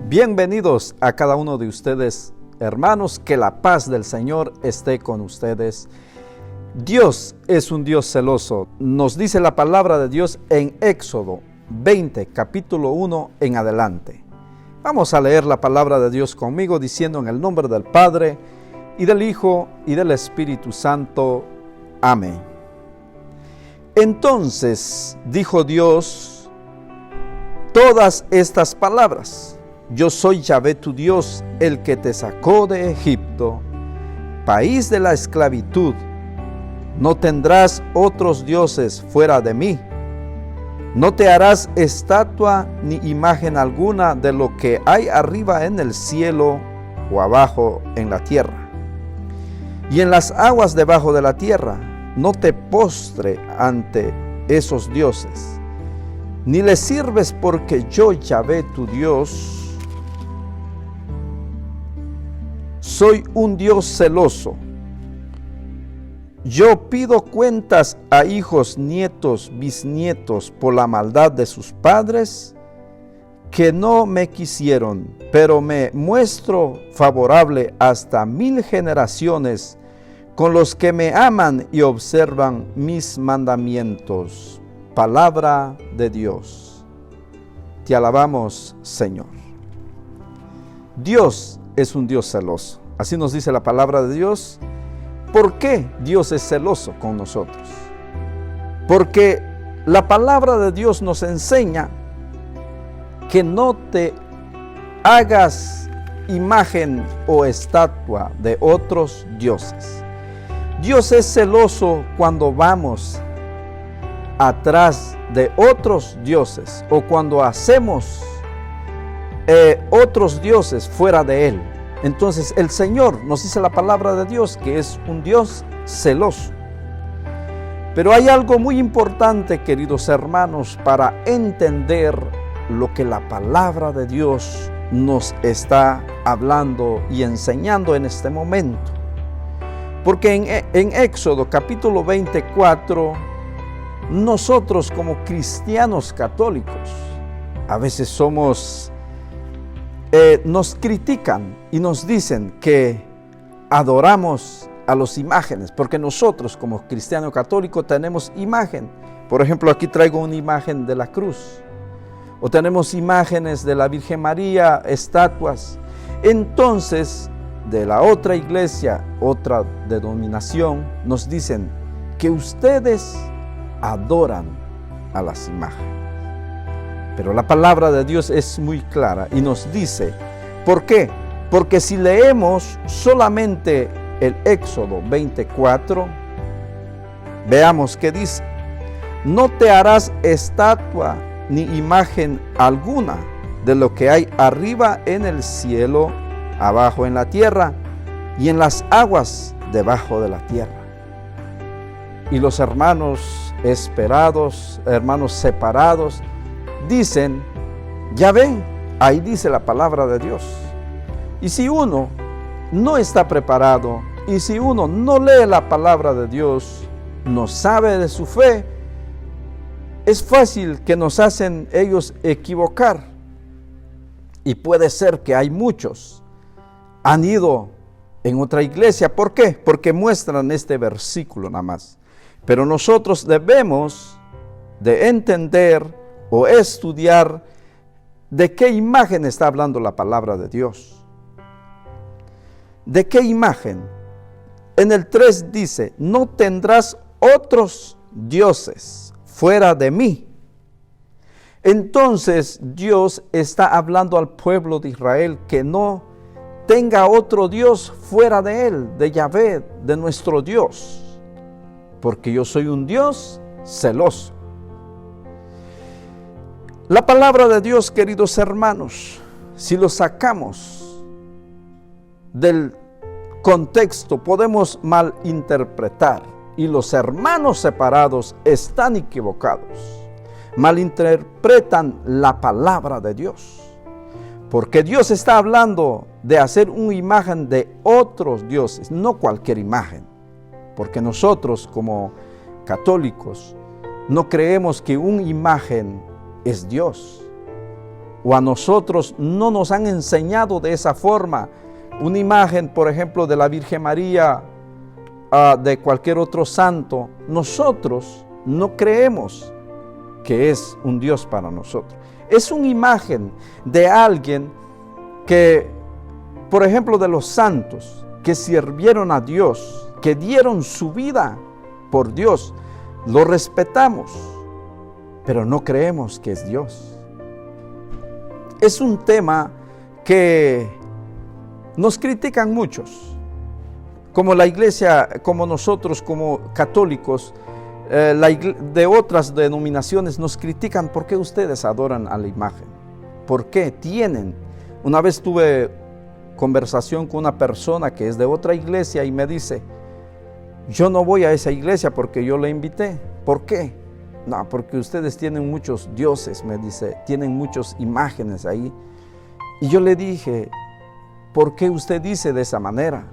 Bienvenidos a cada uno de ustedes, hermanos, que la paz del Señor esté con ustedes. Dios es un Dios celoso. Nos dice la palabra de Dios en Éxodo 20, capítulo 1 en adelante. Vamos a leer la palabra de Dios conmigo, diciendo en el nombre del Padre, y del Hijo, y del Espíritu Santo. Amén. Entonces dijo Dios todas estas palabras: Yo soy Yahvé tu Dios, el que te sacó de Egipto, país de la esclavitud. No tendrás otros dioses fuera de mí. No te harás estatua ni imagen alguna de lo que hay arriba en el cielo o abajo en la tierra, y en las aguas debajo de la tierra. No te postre ante esos dioses, ni les sirves, porque yo, Yahvé tu Dios, soy un Dios celoso. Yo pido cuentas a hijos, nietos, bisnietos por la maldad de sus padres, que no me quisieron, pero me muestro favorable hasta 1000 generaciones con los que me aman y observan mis mandamientos. Palabra de Dios. Te alabamos, Señor. Dios es un Dios celoso. Así nos dice la palabra de Dios. ¿Por qué Dios es celoso con nosotros? Porque la palabra de Dios nos enseña que no te hagas imagen o estatua de otros dioses. Dios es celoso cuando vamos atrás de otros dioses o cuando hacemos otros dioses fuera de Él. Entonces el Señor nos dice la palabra de Dios que es un Dios celoso. Pero hay algo muy importante, queridos hermanos, para entender lo que la palabra de Dios nos está hablando y enseñando en este momento. Porque en Éxodo capítulo 24, nosotros como cristianos católicos, a veces nos critican y nos dicen que adoramos a las imágenes, porque nosotros como cristiano católico tenemos imagen. Por ejemplo, aquí traigo una imagen de la cruz, o tenemos imágenes de la Virgen María, estatuas. Entonces, de la otra iglesia, otra denominación, nos dicen que ustedes adoran a las imágenes. Pero la palabra de Dios es muy clara y nos dice, ¿por qué? Porque si leemos solamente el Éxodo 24, veamos qué dice: No te harás estatua ni imagen alguna de lo que hay arriba en el cielo, abajo en la tierra y en las aguas debajo de la tierra. Y los hermanos esperados, hermanos separados, dicen: ya ven, ahí dice la palabra de Dios. Y si uno no está preparado, y si uno no lee la palabra de Dios, no sabe de su fe, es fácil que nos hacen ellos equivocar. Y puede ser que hay muchos han ido en otra iglesia. ¿Por qué? Porque muestran este versículo nada más. Pero nosotros debemos de entender o estudiar de qué imagen está hablando la palabra de Dios. ¿De qué imagen? En el 3 dice: no tendrás otros dioses fuera de mí. Entonces Dios está hablando al pueblo de Israel que no tenga otro Dios fuera de Él, de Yahvé, de nuestro Dios, porque yo soy un Dios celoso. La palabra de Dios, queridos hermanos, si lo sacamos del contexto, podemos malinterpretar, y los hermanos separados están equivocados. Malinterpretan la palabra de Dios, porque Dios está hablando de hacer una imagen de otros dioses, no cualquier imagen, porque nosotros como católicos no creemos que una imagen es Dios. o a nosotros no nos han enseñado de esa forma. Una imagen, por ejemplo, de la Virgen María, de cualquier otro santo, nosotros no creemos que es un Dios para nosotros. Es una imagen de alguien que, por ejemplo, de los santos que sirvieron a Dios, que dieron su vida por Dios. Lo respetamos, pero no creemos que es Dios. Es un tema que nos critican muchos, como la iglesia, como nosotros como católicos, de otras denominaciones nos critican. ¿Por qué ustedes adoran a la imagen? ¿Por qué tienen? Una vez tuve conversación con una persona que es de otra iglesia y me dice: yo no voy a esa iglesia porque yo la invité. ¿Por qué? No, porque ustedes tienen muchos dioses, me dice, tienen muchas imágenes ahí. Y yo le dije: ¿por qué usted dice de esa manera?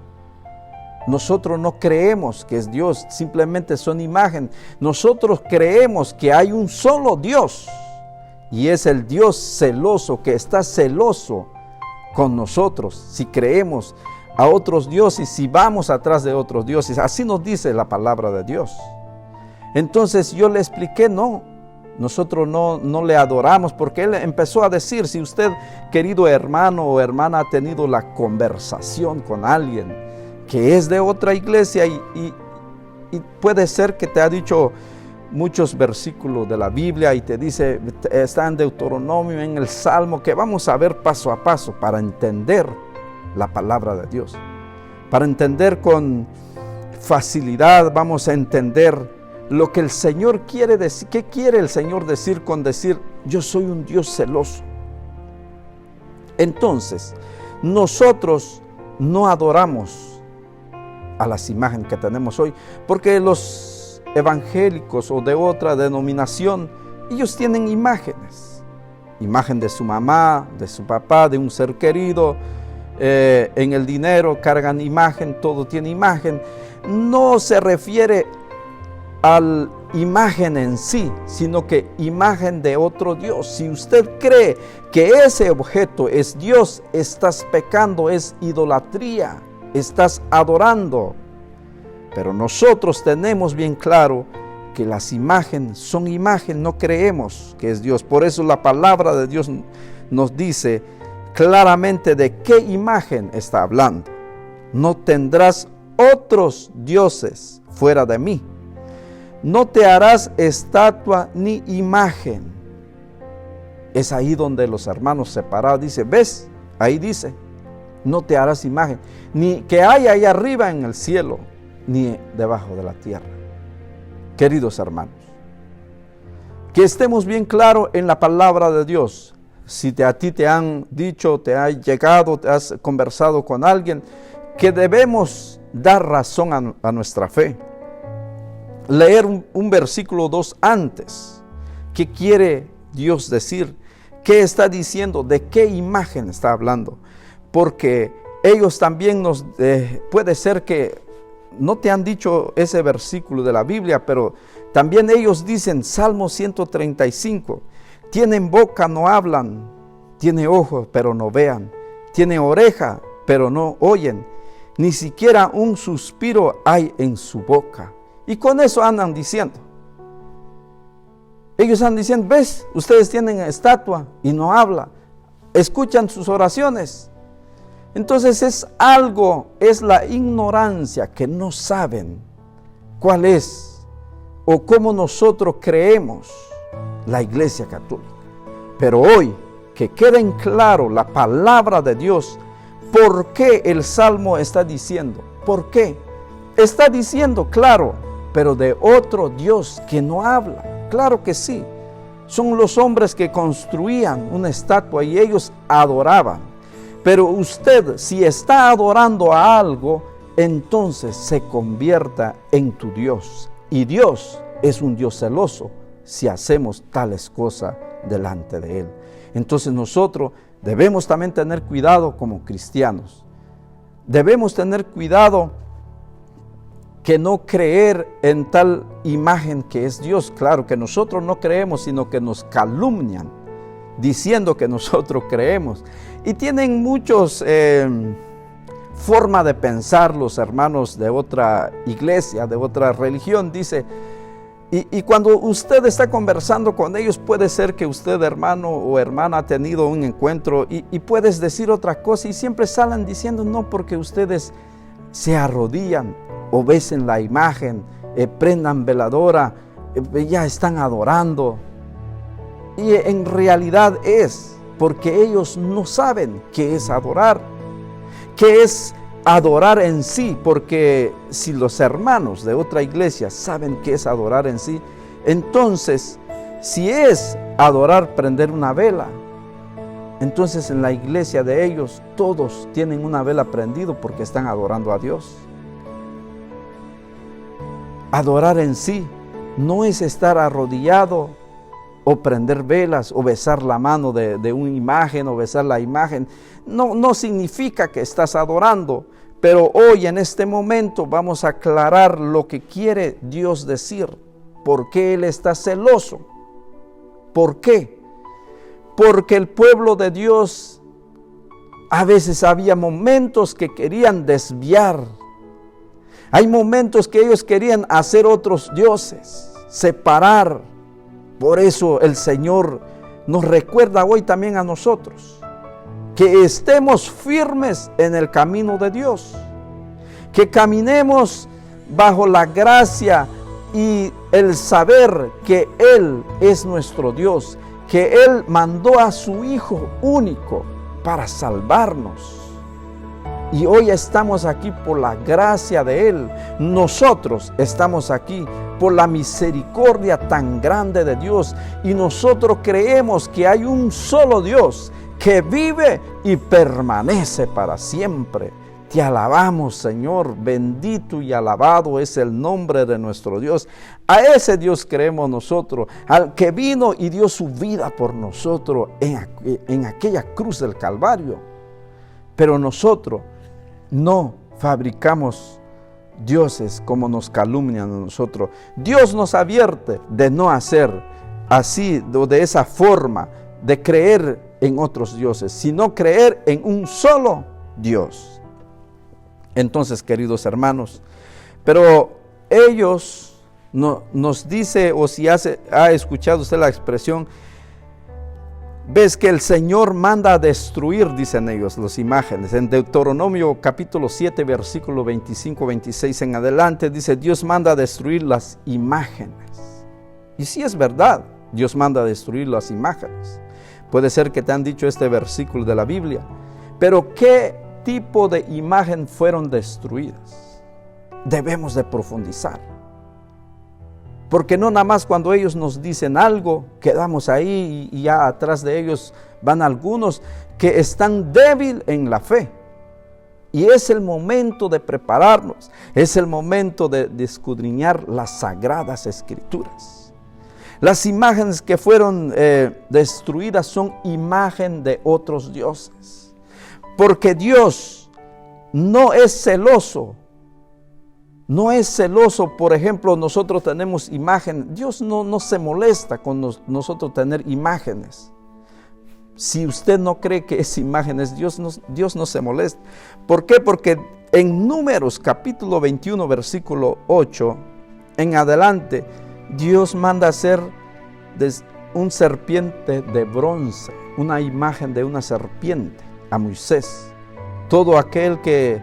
Nosotros no creemos que es Dios, simplemente son imágenes. Nosotros creemos que hay un solo Dios, y es el Dios celoso, que está celoso con nosotros si creemos a otros dioses, si vamos atrás de otros dioses. Así nos dice la palabra de Dios. Entonces yo le expliqué: no, nosotros no le adoramos, porque él empezó a decir: si usted, querido hermano o hermana, ha tenido la conversación con alguien que es de otra iglesia y puede ser que te ha dicho muchos versículos de la Biblia y te dice, está en Deuteronomio, en el Salmo, que vamos a ver paso a paso para entender la palabra de Dios. Para entender con facilidad, vamos a entender lo que el Señor quiere decir. ¿Qué quiere el Señor decir con decir: yo soy un Dios celoso? Entonces, nosotros no adoramos a las imágenes que tenemos hoy, porque los evangélicos o de otra denominación, ellos tienen imágenes. Imagen de su mamá, de su papá, de un ser querido. En el dinero cargan imagen, todo tiene imagen. No se refiere a la imagen en sí, sino que imagen de otro Dios. Si usted cree que ese objeto es Dios, estás pecando, es idolatría, estás adorando. Pero nosotros tenemos bien claro que las imágenes son imágenes, no creemos que es Dios. Por eso la palabra de Dios nos dice claramente de qué imagen está hablando. No tendrás otros dioses fuera de mí. No te harás estatua ni imagen. Es ahí donde los hermanos separados dicen, ¿ves? Ahí dice, no te harás imagen, ni que haya ahí arriba en el cielo, ni debajo de la tierra. Queridos hermanos, que estemos bien claros en la palabra de Dios. Si a ti te han dicho, te ha llegado, te has conversado con alguien, que debemos dar razón a nuestra fe. Leer un versículo 2 antes. ¿Qué quiere Dios decir? ¿Qué está diciendo? ¿De qué imagen está hablando? Porque ellos también puede ser que no te han dicho ese versículo de la Biblia, pero también ellos dicen, Salmo 135, tienen boca, no hablan, tiene ojos, pero no vean, tiene oreja, pero no oyen, ni siquiera un suspiro hay en su boca. Y con eso andan diciendo. Ellos andan diciendo, ves, ustedes tienen estatua y no habla, escuchan sus oraciones. Entonces es la ignorancia, que no saben cuál es o cómo nosotros creemos la Iglesia Católica. Pero hoy, que quede en claro la palabra de Dios, ¿por qué el Salmo está diciendo? ¿Por qué? Está diciendo, claro, pero de otro Dios que no habla. Claro que sí. Son los hombres que construían una estatua y ellos adoraban. Pero usted, si está adorando a algo, entonces se convierta en tu Dios. Y Dios es un Dios celoso si hacemos tales cosas delante de Él. Entonces nosotros debemos también tener cuidado como cristianos. Debemos tener cuidado que no creer en tal imagen que es Dios. Claro que nosotros no creemos, sino que nos calumnian. diciendo que nosotros creemos. Y tienen muchos forma de pensar los hermanos de otra iglesia, de otra religión. Dice, y cuando usted está conversando con ellos, puede ser que usted, hermano o hermana, ha tenido un encuentro y puedes decir otra cosa y siempre salen diciendo, no, porque ustedes se arrodillan o besen la imagen, prendan veladora, ya están adorando. Y en realidad es porque ellos no saben qué es adorar, qué es adorar en sí, porque si los hermanos de otra iglesia saben qué es adorar en sí, entonces si es adorar prender una vela, entonces en la iglesia de ellos todos tienen una vela prendida porque están adorando a Dios. Adorar en sí no es estar arrodillado o prender velas o besar la mano de una imagen o besar la imagen. No significa que estás adorando, pero hoy en este momento vamos a aclarar lo que quiere Dios decir, por qué Él está celoso. ¿Por qué? Porque el pueblo de Dios a veces había momentos que querían desviar. Hay momentos que ellos querían hacer otros dioses, separar. Por eso el Señor nos recuerda hoy también a nosotros que estemos firmes en el camino de Dios, que caminemos bajo la gracia y el saber que Él es nuestro Dios, que Él mandó a su Hijo único para salvarnos. Y hoy estamos aquí por la gracia de Él. Nosotros estamos aquí por la misericordia tan grande de Dios. Y nosotros creemos que hay un solo Dios que vive y permanece para siempre. Te alabamos, Señor. Bendito y alabado es el nombre de nuestro Dios. A ese Dios creemos nosotros, al que vino y dio su vida por nosotros en aquella cruz del Calvario. Pero nosotros no fabricamos dioses como nos calumnian a nosotros. Dios nos advierte de no hacer así, de esa forma, de creer en otros dioses, sino creer en un solo Dios. Entonces, queridos hermanos, pero ellos nos dice, o si ha escuchado usted la expresión, ves que el Señor manda a destruir, dicen ellos, las imágenes. En Deuteronomio capítulo 7, versículo 25, 26 en adelante, dice, Dios manda a destruir las imágenes. Y sí es verdad, Dios manda a destruir las imágenes. Puede ser que te han dicho este versículo de la Biblia, pero ¿qué tipo de imagen fueron destruidas? Debemos de profundizar. Porque no nada más cuando ellos nos dicen algo, quedamos ahí y ya atrás de ellos van algunos que están débiles en la fe. Y es el momento de prepararnos, es el momento de escudriñar las sagradas escrituras. Las imágenes que fueron destruidas son imagen de otros dioses. Porque Dios no es celoso. No es celoso, por ejemplo, nosotros tenemos imagen. Dios no se molesta con nosotros tener imágenes. Si usted no cree que es imágenes, Dios no se molesta. ¿Por qué? Porque en Números capítulo 21, versículo 8, en adelante, Dios manda hacer un serpiente de bronce, una imagen de una serpiente a Moisés. Todo aquel que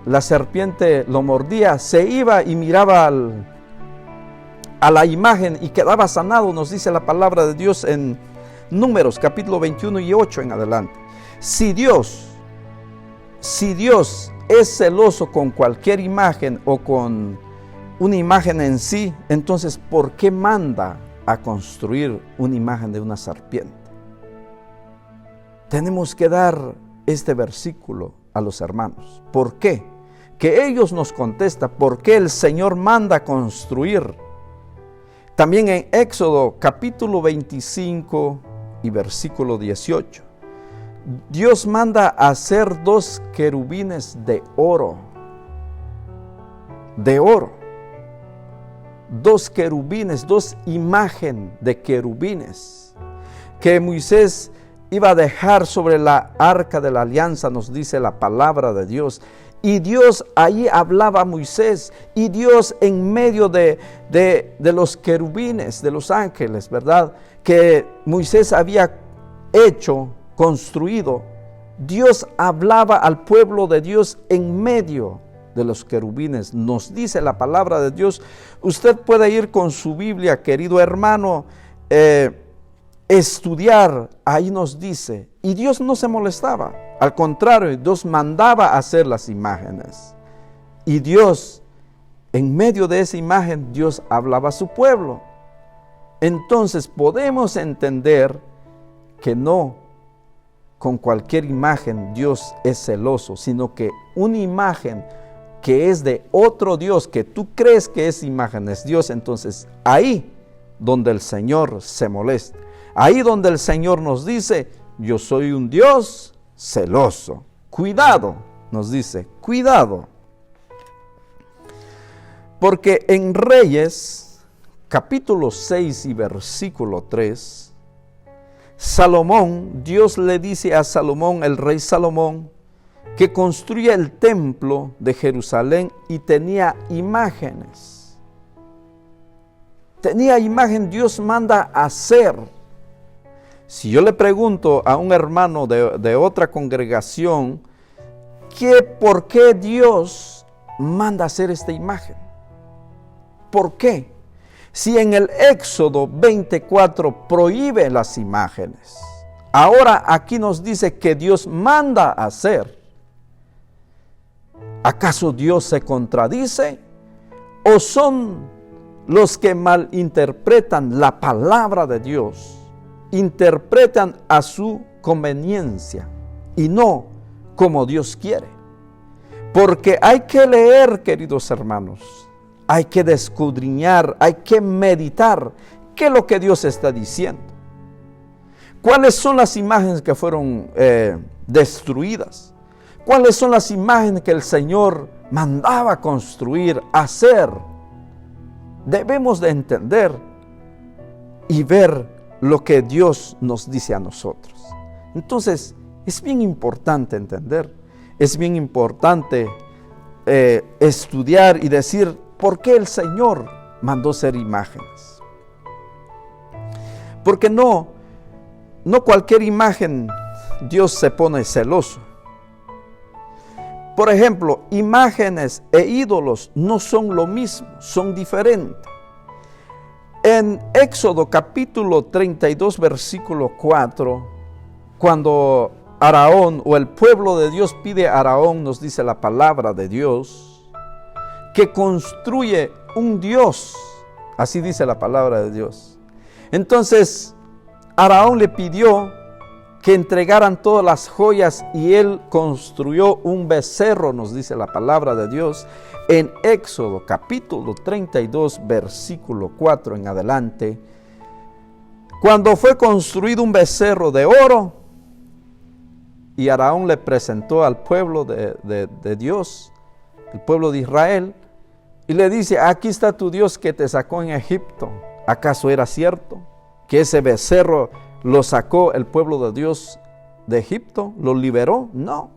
la serpiente lo mordía, se iba y miraba a la imagen y quedaba sanado, nos dice la palabra de Dios en Números capítulo 21 y 8 en adelante. Si Dios es celoso con cualquier imagen o con una imagen en sí, entonces ¿por qué manda a construir una imagen de una serpiente? Tenemos que dar este versículo a los hermanos. ¿Por qué? Que ellos nos contestan por qué el Señor manda a construir. También en Éxodo capítulo 25 y versículo 18, Dios manda a hacer 2 querubines de oro. De oro. 2 querubines, 2 imágenes de querubines. que Moisés iba a dejar sobre la arca de la alianza, nos dice la palabra de Dios. Y Dios ahí hablaba a Moisés, y Dios en medio de los querubines, de los ángeles, ¿verdad? Que Moisés había hecho, construido. Dios hablaba al pueblo de Dios en medio de los querubines. Nos dice la palabra de Dios. Usted puede ir con su Biblia, querido hermano, estudiar. Ahí nos dice, y Dios no se molestaba. Al contrario, Dios mandaba hacer las imágenes. Y Dios, en medio de esa imagen, Dios hablaba a su pueblo. Entonces podemos entender que no con cualquier imagen Dios es celoso, sino que una imagen que es de otro Dios, que tú crees que esa imagen es Dios, entonces ahí donde el Señor se molesta. Ahí donde el Señor nos dice, yo soy un Dios celoso. Cuidado, nos dice, cuidado. Porque en Reyes, capítulo 6 y versículo 3, Salomón, Dios le dice a Salomón, el rey Salomón, que construya el templo de Jerusalén y tenía imágenes. Tenía imagen, Dios manda hacer. Si yo le pregunto a un hermano de otra congregación, ¿por qué Dios manda hacer esta imagen? ¿Por qué? Si en el Éxodo 24 prohíbe las imágenes, ahora aquí nos dice que Dios manda hacer. ¿Acaso Dios se contradice? ¿O son los que malinterpretan la palabra de Dios? Interpretan a su conveniencia y no como Dios quiere. Porque hay que leer, queridos hermanos, hay que escudriñar, hay que meditar qué es lo que Dios está diciendo. ¿Cuáles son las imágenes que fueron destruidas? ¿Cuáles son las imágenes que el Señor mandaba construir, hacer? Debemos de entender y ver lo que Dios nos dice a nosotros. Entonces, es bien importante entender, es bien importante estudiar y decir por qué el Señor mandó hacer imágenes. Porque no cualquier imagen Dios se pone celoso. Por ejemplo, imágenes e ídolos no son lo mismo, son diferentes. En Éxodo capítulo 32 versículo 4, cuando Aarón o el pueblo de Dios pide a Aarón, nos dice la palabra de Dios, que construye un Dios, así dice la palabra de Dios. Entonces Aarón le pidió que entregaran todas las joyas y él construyó un becerro, nos dice la palabra de Dios. En Éxodo capítulo 32 versículo 4 en adelante, cuando fue construido un becerro de oro y Aarón le presentó al pueblo de Dios, el pueblo de Israel, y le dice, aquí está tu Dios que te sacó en Egipto. ¿Acaso era cierto que ese becerro lo sacó el pueblo de Dios de Egipto? ¿Lo liberó? No.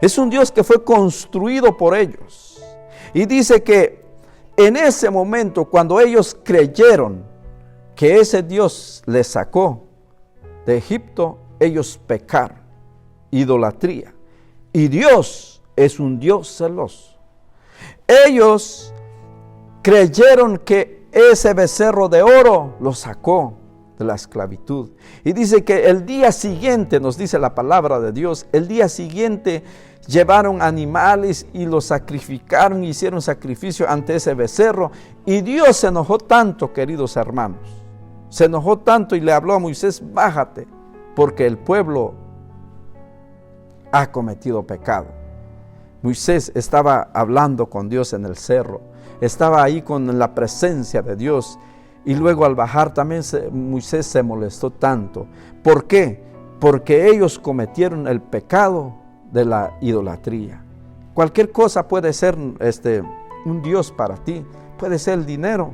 Es un Dios que fue construido por ellos. Y dice que en ese momento, cuando ellos creyeron que ese Dios les sacó de Egipto, ellos pecaron, idolatría. Y Dios es un Dios celoso. Ellos creyeron que ese becerro de oro lo sacó de la esclavitud. Y dice que el día siguiente, nos dice la palabra de Dios, el día siguiente llevaron animales y los sacrificaron, hicieron sacrificio ante ese becerro. Y Dios se enojó tanto, queridos hermanos, se enojó tanto y le habló a Moisés, bájate, porque el pueblo ha cometido pecado. Moisés estaba hablando con Dios en el cerro, estaba ahí con la presencia de Dios. Y luego al bajar también Moisés se molestó tanto. ¿Por qué? Porque ellos cometieron el pecado de la idolatría. Cualquier cosa puede ser un Dios para ti. Puede ser el dinero,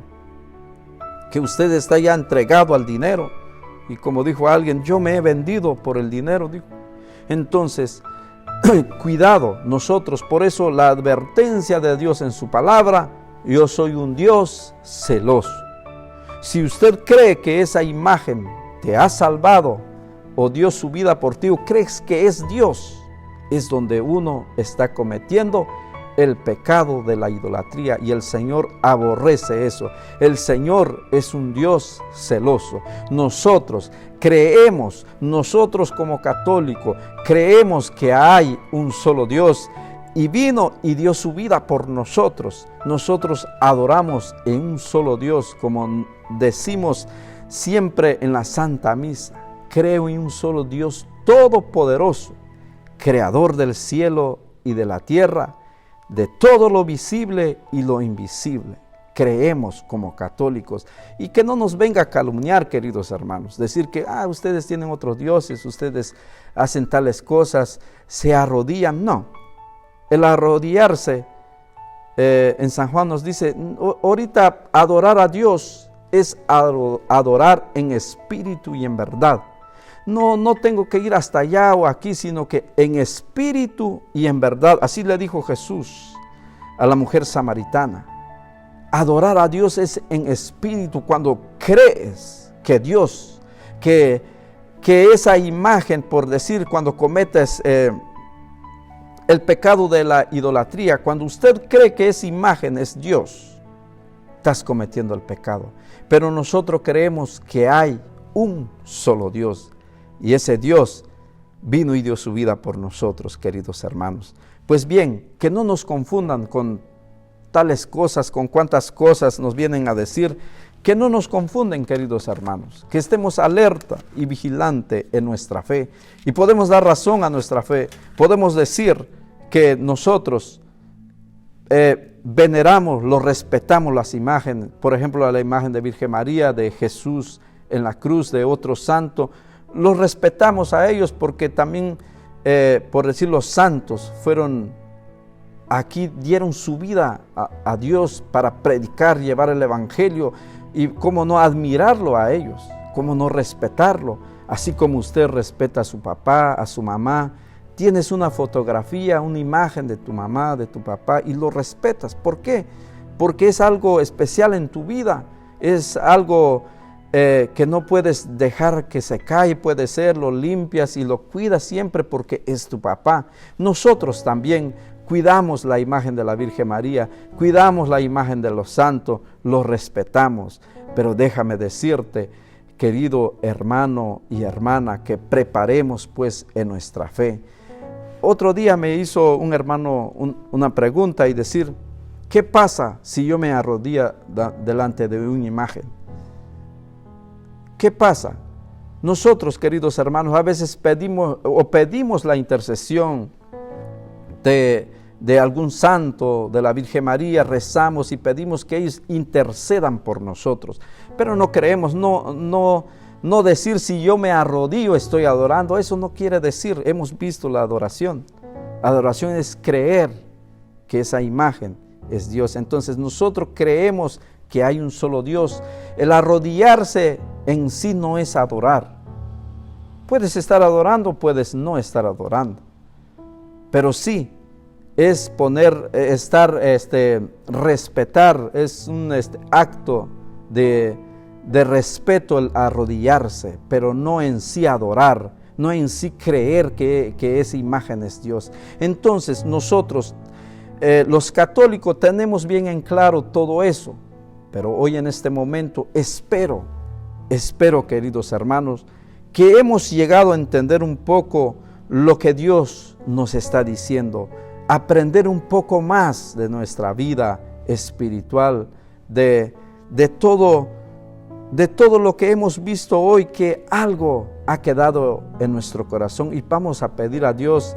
que usted está ya entregado al dinero. Y como dijo alguien, yo me he vendido por el dinero, dijo. Entonces, cuidado nosotros, por eso la advertencia de Dios en su palabra, yo soy un Dios celoso. Si usted cree que esa imagen te ha salvado o dio su vida por ti, o crees que es Dios, es donde uno está cometiendo el pecado de la idolatría, y el Señor aborrece eso. El Señor es un Dios celoso. Nosotros creemos, nosotros como católicos, creemos que hay un solo Dios y vino y dio su vida por nosotros. Nosotros adoramos en un solo Dios, como decimos siempre en la Santa Misa. Creo en un solo Dios todopoderoso, creador del cielo y de la tierra, de todo lo visible y lo invisible. Creemos como católicos, y que no nos venga a calumniar, queridos hermanos, decir que ustedes tienen otros dioses, ustedes hacen tales cosas, se arrodillan. No, el arrodillarse, en San Juan nos dice, ahorita adorar a Dios es adorar en espíritu y en verdad. No tengo que ir hasta allá o aquí, sino que en espíritu y en verdad. Así le dijo Jesús a la mujer samaritana. Adorar a Dios es en espíritu, cuando crees que Dios, que esa imagen, por decir, cuando cometes el pecado de la idolatría, cuando usted cree que esa imagen es Dios, estás cometiendo el pecado. Pero nosotros creemos que hay un solo Dios. Y ese Dios vino y dio su vida por nosotros, queridos hermanos. Pues bien, que no nos confundan con tales cosas, con cuantas cosas nos vienen a decir, que no nos confunden, queridos hermanos, que estemos alerta y vigilante en nuestra fe. Y podemos dar razón a nuestra fe, podemos decir que nosotros veneramos, lo respetamos las imágenes, por ejemplo, la imagen de Virgen María, de Jesús en la cruz, de otro santo. Los respetamos a ellos porque también, por decir, los santos fueron aquí, dieron su vida a Dios para predicar, llevar el evangelio, y cómo no admirarlo a ellos, cómo no respetarlo, así como usted respeta a su papá, a su mamá. Tienes una fotografía, una imagen de tu mamá, de tu papá, y lo respetas. ¿Por qué? Porque es algo especial en tu vida, es algo que no puedes dejar que se cae, puede ser, lo limpias y lo cuidas siempre porque es tu papá. Nosotros también cuidamos la imagen de la Virgen María, cuidamos la imagen de los santos, los respetamos. Pero déjame decirte, querido hermano y hermana, que preparemos pues en nuestra fe. Otro día me hizo un hermano una pregunta y decir, ¿qué pasa si yo me arrodillo delante de una imagen? ¿Qué pasa? Nosotros, queridos hermanos, a veces pedimos la intercesión de algún santo, de la Virgen María, rezamos y pedimos que ellos intercedan por nosotros. Pero no creemos, no decir si yo me arrodillo estoy adorando, eso no quiere decir, hemos visto la adoración. Adoración es creer que esa imagen es Dios. Entonces nosotros creemos que hay un solo Dios. El arrodillarse en sí no es adorar. Puedes estar adorando, puedes no estar adorando. Pero sí es respetar, es un acto de respeto el arrodillarse, pero no en sí adorar, no en sí creer que esa imagen es Dios. Entonces nosotros, los católicos, tenemos bien en claro todo eso. Pero hoy en este momento espero, queridos hermanos, que hemos llegado a entender un poco lo que Dios nos está diciendo, aprender un poco más de nuestra vida espiritual, de todo lo que hemos visto hoy, que algo ha quedado en nuestro corazón, y vamos a pedir a Dios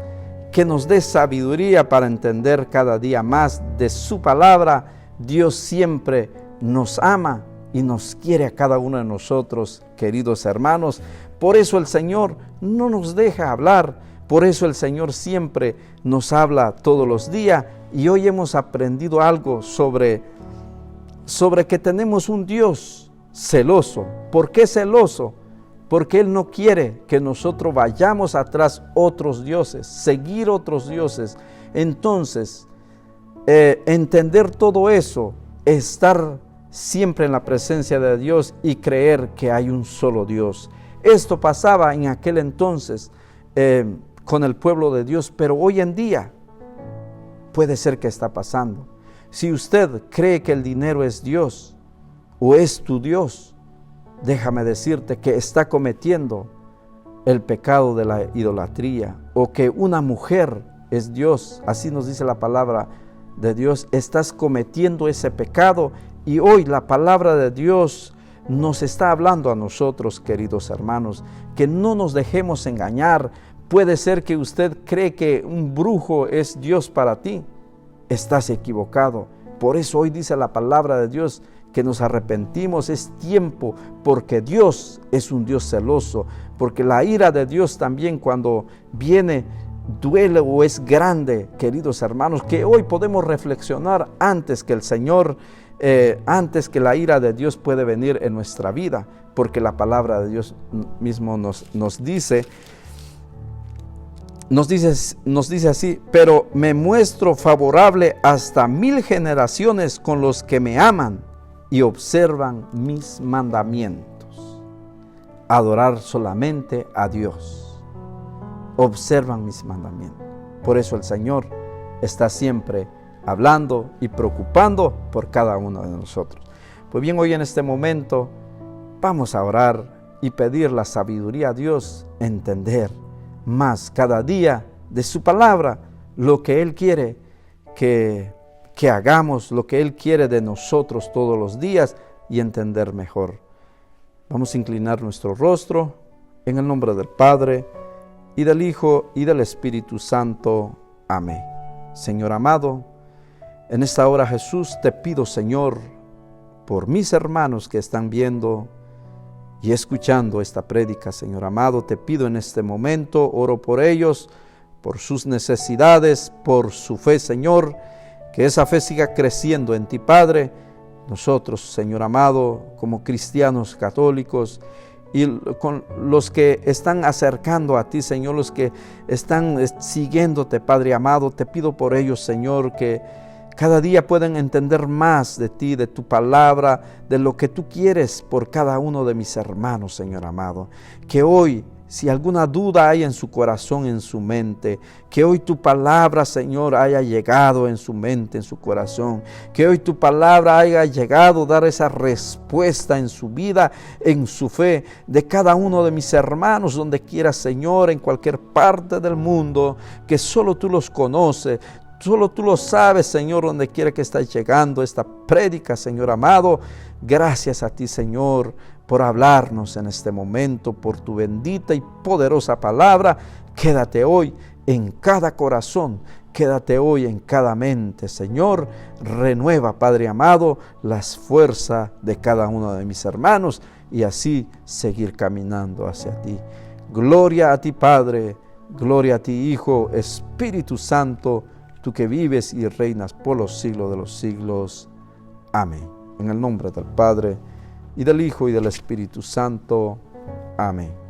que nos dé sabiduría para entender cada día más de su palabra. Dios siempre nos ama y nos quiere a cada uno de nosotros, queridos hermanos. Por eso el Señor no nos deja hablar, por eso el Señor siempre nos habla todos los días, y hoy hemos aprendido algo sobre que tenemos un Dios celoso. ¿Por qué celoso? porque Él no quiere que nosotros vayamos atrás otros dioses, seguir otros dioses. Entonces, entender todo eso, estar siempre en la presencia de Dios y creer que hay un solo Dios. Esto pasaba en aquel entonces con el pueblo de Dios, pero hoy en día puede ser que está pasando. Si usted cree que el dinero es Dios o es tu Dios, déjame decirte que está cometiendo el pecado de la idolatría, o que una mujer es Dios, así nos dice la palabra de Dios. Estás cometiendo ese pecado, y hoy la palabra de Dios nos está hablando a nosotros, queridos hermanos, que no nos dejemos engañar. Puede ser que usted cree que un brujo es Dios para ti. Estás equivocado. Por eso hoy dice la palabra de Dios que nos arrepentimos. Es tiempo, porque Dios es un Dios celoso, porque la ira de Dios también cuando viene duele o es grande, queridos hermanos, que hoy podemos reflexionar antes que el Señor, antes que la ira de Dios puede venir en nuestra vida, porque la palabra de Dios mismo nos dice así: pero me muestro favorable hasta 1000 generaciones con los que me aman y observan mis mandamientos. Adorar solamente a Dios. Observan mis mandamientos. Por eso el Señor está siempre hablando y preocupando por cada uno de nosotros. Pues bien, hoy en este momento vamos a orar y pedir la sabiduría a Dios, entender más cada día de su palabra, lo que Él quiere que hagamos, lo que Él quiere de nosotros todos los días, y entender mejor. Vamos a inclinar nuestro rostro en el nombre del Padre, y del Hijo, y del Espíritu Santo. Amén. Señor amado, en esta hora, Jesús, te pido, Señor, por mis hermanos que están viendo y escuchando esta prédica, Señor amado, te pido en este momento, oro por ellos, por sus necesidades, por su fe, Señor, que esa fe siga creciendo en ti, Padre. Nosotros, Señor amado, como cristianos católicos, y con los que están acercando a ti, Señor, los que están siguiéndote, Padre amado, te pido por ellos, Señor, que cada día pueden entender más de ti, de tu palabra, de lo que tú quieres por cada uno de mis hermanos, Señor amado. Que hoy, si alguna duda hay en su corazón, en su mente, que hoy tu palabra, Señor, haya llegado en su mente, en su corazón. Que hoy tu palabra haya llegado a dar esa respuesta en su vida, en su fe, de cada uno de mis hermanos, donde quiera, Señor, en cualquier parte del mundo, que solo tú los conoces. Solo tú lo sabes, Señor, donde quiera que está llegando esta prédica, Señor amado. Gracias a ti, Señor, por hablarnos en este momento, por tu bendita y poderosa palabra. Quédate hoy en cada corazón, quédate hoy en cada mente, Señor. Renueva, Padre amado, las fuerzas de cada uno de mis hermanos, y así seguir caminando hacia ti. Gloria a ti, Padre, gloria a ti, Hijo, Espíritu Santo, tú que vives y reinas por los siglos de los siglos. Amén. En el nombre del Padre, y del Hijo, y del Espíritu Santo. Amén.